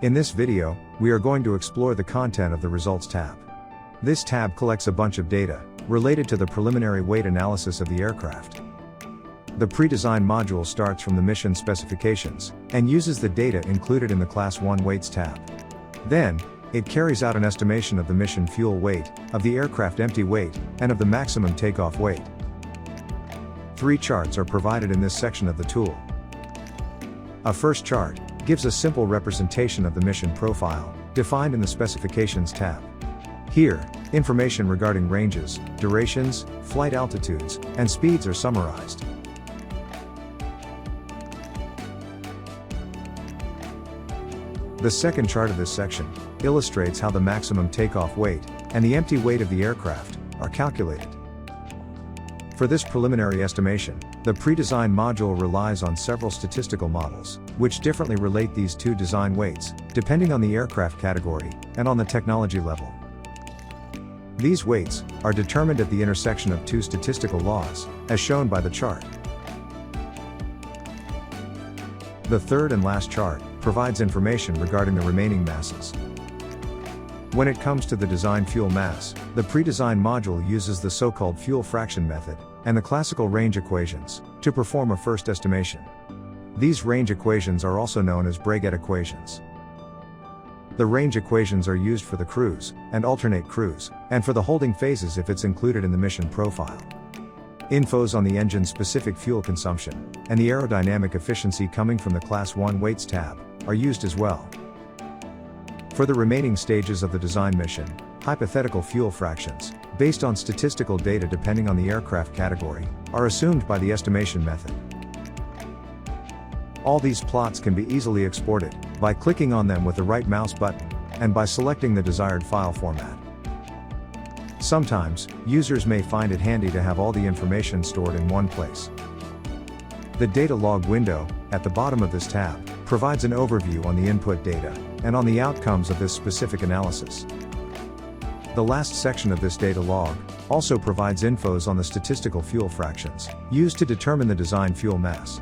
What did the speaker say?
In this video, we are going to explore the content of the Results tab. This tab collects a bunch of data related to the preliminary weight analysis of the aircraft. The pre-designed module starts from the mission specifications and uses the data included in the Class 1 Weights tab. Then, it carries out an estimation of the mission fuel weight, of the aircraft empty weight, and of the maximum takeoff weight. 3 charts are provided in this section of the tool. A first chart gives a simple representation of the mission profile, defined in the Specifications tab. Here, information regarding ranges, durations, flight altitudes, and speeds are summarized. The second chart of this section illustrates how the maximum takeoff weight and the empty weight of the aircraft are calculated. For this preliminary estimation, the pre-designed module relies on several statistical models, which differently relate these two design weights, depending on the aircraft category and on the technology level. These weights are determined at the intersection of two statistical laws, as shown by the chart. The third and last chart provides information regarding the remaining masses. When it comes to the design fuel mass, the pre-designed module uses the so-called fuel fraction method and the classical range equations to perform a first estimation. These range equations are also known as Breguet equations. The range equations are used for the cruise and alternate cruise, and for the holding phases if it's included in the mission profile. Infos on the engine-specific fuel consumption and the aerodynamic efficiency coming from the Class 1 Weights tab are used as well. For the remaining stages of the design mission, hypothetical fuel fractions, based on statistical data depending on the aircraft category, are assumed by the estimation method. All these plots can be easily exported by clicking on them with the right mouse button and by selecting the desired file format. Sometimes, users may find it handy to have all the information stored in one place. The Data Log window, at the bottom of this tab, provides an overview on the input data and on the outcomes of this specific analysis. The last section of this data log also provides infos on the statistical fuel fractions used to determine the design fuel mass.